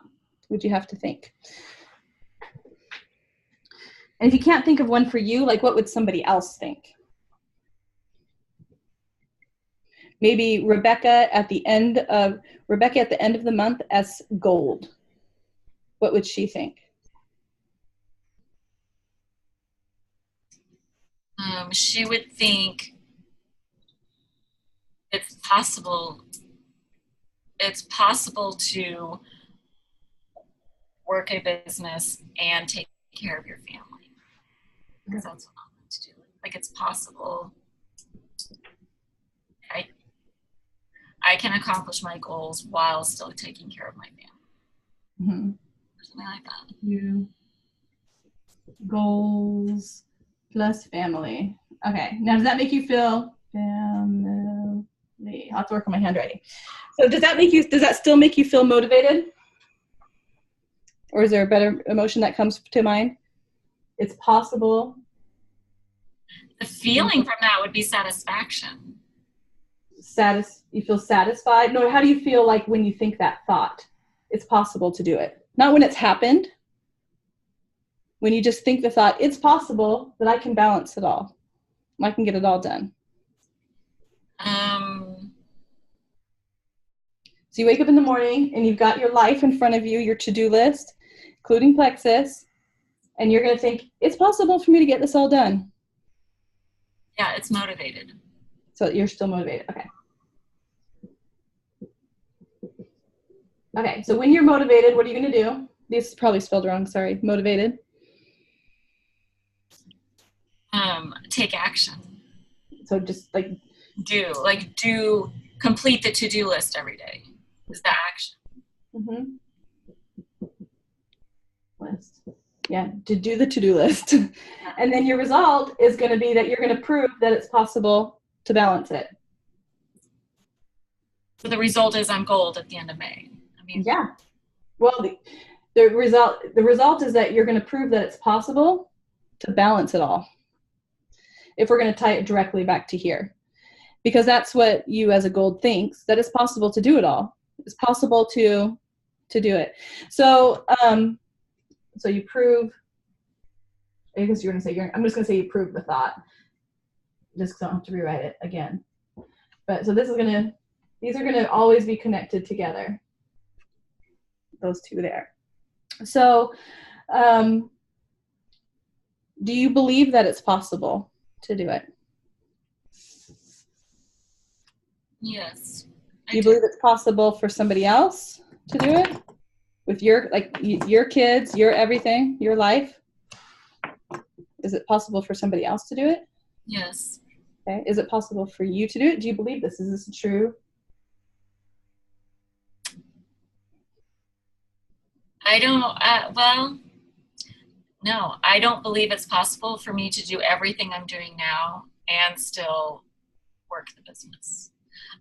would you have to think? And if you can't think of one for you, like what would somebody else think? Maybe Rebecca at the end of the month as gold. What would she think? She would think it's possible to work a business and take care of your family. Because that's what I want to do. Like, it's possible. I can accomplish my goals while still taking care of my family. Mm-hmm. Something like that. You goals plus family. Okay. Now, does that make you feel family? I'll have to work on my handwriting. So does that still make you feel motivated? Or is there a better emotion that comes to mind? It's possible. The feeling from that would be satisfaction. You feel satisfied? No, how do you feel like when you think that thought? It's possible to do it. Not when it's happened. When you just think the thought, it's possible that I can balance it all. I can get it all done. So you wake up in the morning and you've got your life in front of you, your to-do list, including Plexus, and you're going to think, it's possible for me to get this all done. Yeah, it's motivated. So you're still motivated. Okay. Okay, so when you're motivated, what are you going to do? This is probably spelled wrong, sorry. Motivated. Take action. So just like complete the to-do list every day is the action. List. Yeah, to do the to-do list. And then your result is going to be that you're going to prove that it's possible to balance it. So the result is I'm gold at the end of May. I mean, yeah. Well, the result is that you're going to prove that it's possible to balance it all. If we're going to tie it directly back to here, because that's what you as a gold thinks, that it's possible to do it all. It's possible to do it. So, so you prove, I guess you're going to say, I'm just going to say you prove the thought, just because I don't have to rewrite it again. But so these are going to always be connected together. Those two there. So, do you believe that it's possible to do it? Yes. Do you believe it's possible for somebody else to do it? With your kids, your everything, your life? Is it possible for somebody else to do it? Yes. Okay. Is it possible for you to do it? Do you believe this? Is this true? I don't, well, no, I don't believe it's possible for me to do everything I'm doing now and still work the business.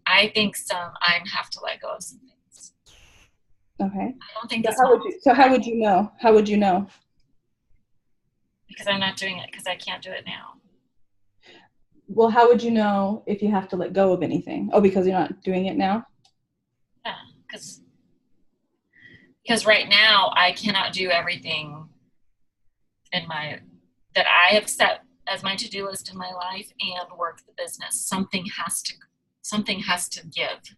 I think I have to let go of some things. Okay. I don't think how would you know? How would you know? Because I'm not doing it because I can't do it now. Well, how would you know if you have to let go of anything? Oh, because you're not doing it now? Yeah, because right now I cannot do everything that I have set as my to-do list in my life and work the business. Something has to give.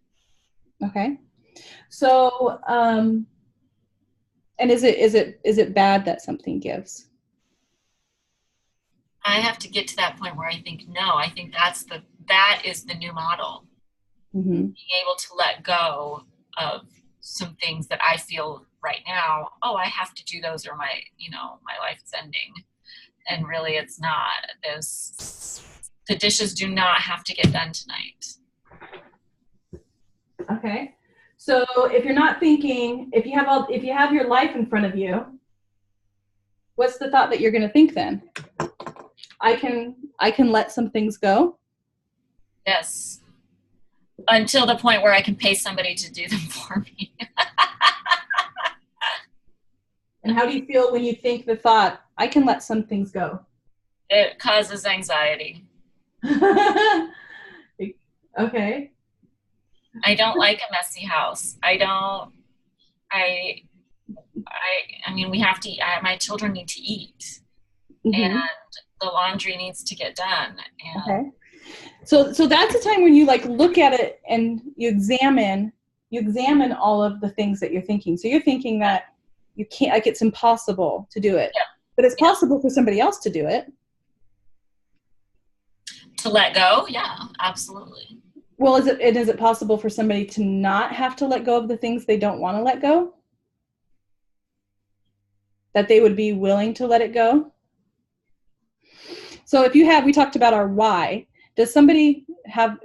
Okay. So, and is it bad that something gives? I have to get to that point where I think, no, I think that is the new model. Mm-hmm. Being able to let go of some things that I feel right now, oh, I have to do those or my life is ending. And really it's not. The dishes do not have to get done tonight. Okay. So if you're not thinking, if you have your life in front of you, what's the thought that you're going to think then? I can let some things go? Yes. Until the point where I can pay somebody to do them for me. And how do you feel when you think the thought, I can let some things go? It causes anxiety. Okay. I don't like a messy house. I mean, we have to eat. My children need to eat. Mm-hmm. And the laundry needs to get done. And okay. So that's a time when you look at it and you examine all of the things that you're thinking. So you're thinking that you can't, it's impossible to do it. Yeah. But it's possible for somebody else to do it. To let go? Yeah, absolutely. Well, is it possible for somebody to not have to let go of the things they don't want to let go? That they would be willing to let it go? So we talked about our why. Does somebody have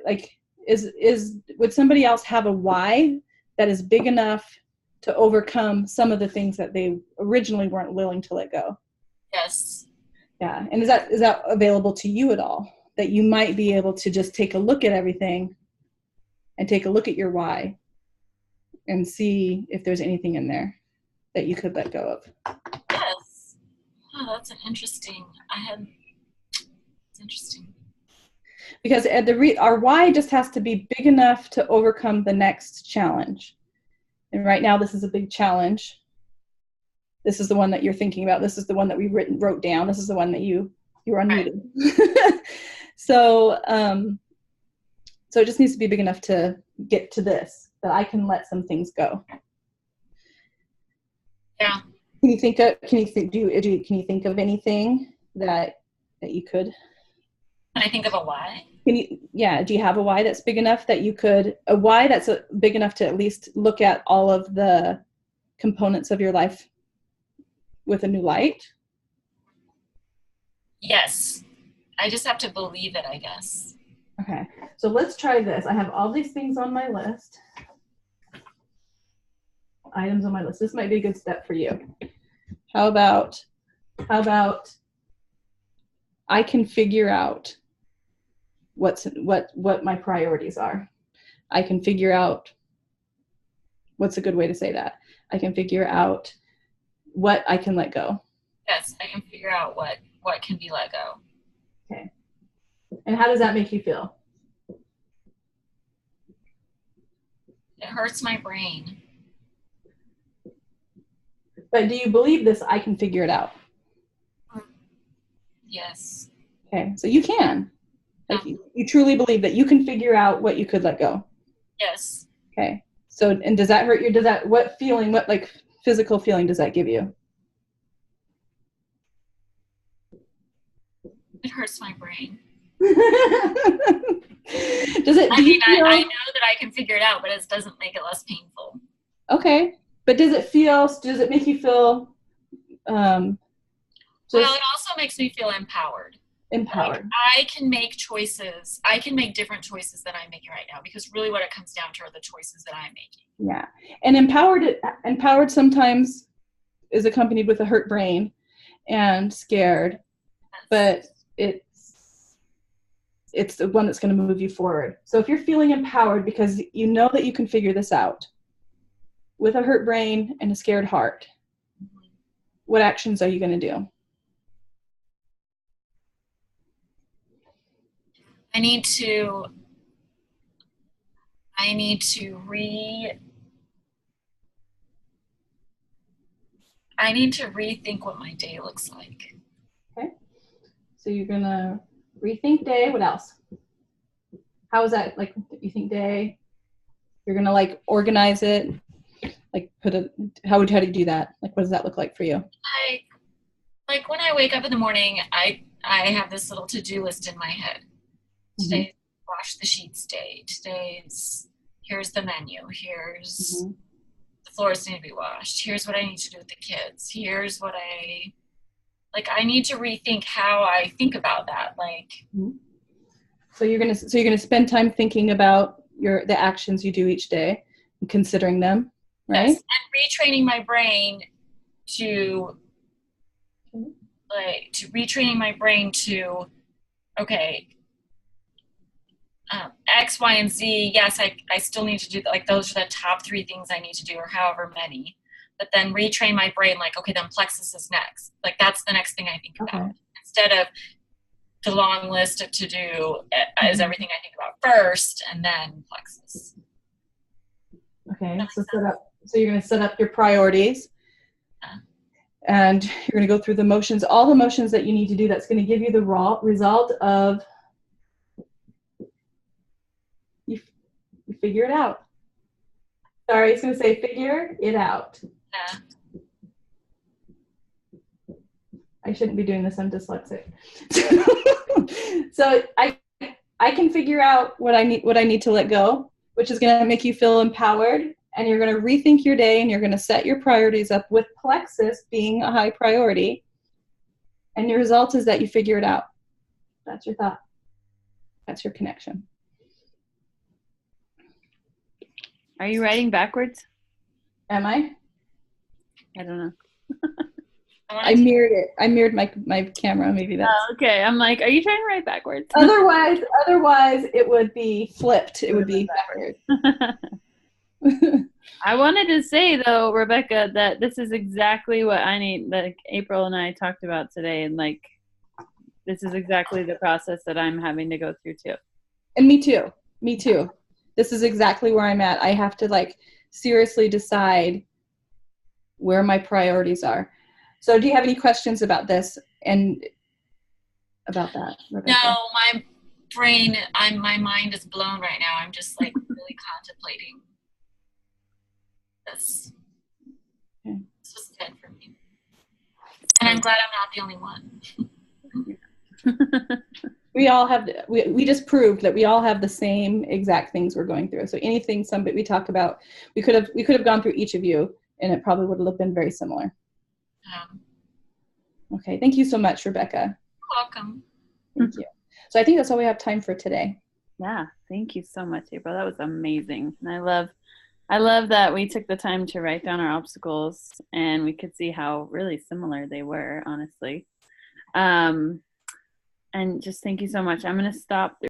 would somebody else have a why that is big enough to overcome some of the things that they originally weren't willing to let go? Yes. Yeah. And is that available to you at all? That you might be able to just take a look at everything and take a look at your why and see if there's anything in there that you could let go of? Yes. Oh, that's interesting. It's interesting. Because our why just has to be big enough to overcome the next challenge. And right now, this is a big challenge. This is the one that you're thinking about. This is the one that we wrote down. This is the one that you were unmuted. Right. So it just needs to be big enough to get to this, that I can let some things go. Yeah. Can you think of anything that you could? Can I think of a why? Do you have a why that's big enough that you could, a why that's big enough to at least look at all of the components of your life with a new light? Yes. I just have to believe it, I guess. Okay, so let's try this. I have all these things on my list. Items on my list. This might be a good step for you. How about I can figure out what my priorities are. I can figure out, what's a good way to say that? I can figure out what I can let go. Yes, I can figure out what can be let go. Okay. And how does that make you feel? It hurts my brain. But do you believe this, I can figure it out? Yes. Okay, so you can. Like you truly believe that you can figure out what you could let go. Yes. Okay. So, and does that hurt you? What feeling, what like physical feeling does that give you? It hurts my brain. Does it? I know that I can figure it out, but it doesn't make it less painful. Okay, but does it make you feel? Well, it also makes me feel empowered. Empowered. Like, I can make choices. I can make different choices than I'm making right now, because really what it comes down to are the choices that I'm making. Yeah, and empowered sometimes is accompanied with a hurt brain and scared, but it's the one that's going to move you forward. So if you're feeling empowered because you know that you can figure this out with a hurt brain and a scared heart, what actions are you going to do? I need to rethink what my day looks like. Okay. So you're going to rethink day. What else? How is that? Like, you think day? You're going to like organize it? Like how do you do that? Like, what does that look like for you? Like when I wake up in the morning, I have this little to-do list in my head. Today's wash the sheets day. Here's the menu. Here's the floors need to be washed. Here's what I need to do with the kids. Here's what I need to rethink how I think about that. Like, so you're gonna spend time thinking about the actions you do each day and considering them, right? Yes, and retraining my brain to okay. X, Y, and Z, yes, I still need to do that. Like, those are the top 3 things I need to do, or however many. But then retrain my brain, like, okay, then plexus is next. Like, that's the next thing I think about. Instead of the long list of to do is everything I think about first, and then plexus. Okay, so you're going to set up your priorities. And you're going to go through the motions, all the motions that you need to do. That's going to give you the result of you figure it out. Sorry, it's going to say figure it out. Yeah. I shouldn't be doing this. I'm dyslexic. So I can figure out what I need to let go, which is going to make you feel empowered. And you're going to rethink your day, and you're going to set your priorities up with plexus being a high priority. And your result is that you figure it out. That's your thought. That's your connection. Are you writing backwards? Am I? I don't know. I mirrored it. I mirrored my camera. Maybe that's. Oh, okay. I'm like, are you trying to write backwards? Otherwise, it would be flipped. It would be backwards. I wanted to say though, Rebecca, that this is exactly what I need. Like April and I talked about today, and like this is exactly the process that I'm having to go through too. And me too. Me too. This is exactly where I'm at. I have to like seriously decide where my priorities are. So do you have any questions about this and about that, Rebecca? No, my mind is blown right now. I'm just like really contemplating this. Okay. This was good for me. And I'm glad I'm not the only one. We all have, we just proved that we all have the same exact things we're going through. So anything we talk about, we could have gone through each of you, and it probably would have been very similar. Okay, thank you so much, Rebecca. Welcome. Thank you. So I think that's all we have time for today. Yeah, thank you so much, April. That was amazing. And I love that we took the time to write down our obstacles and we could see how really similar they were, honestly. And just thank you so much. I'm going to stop the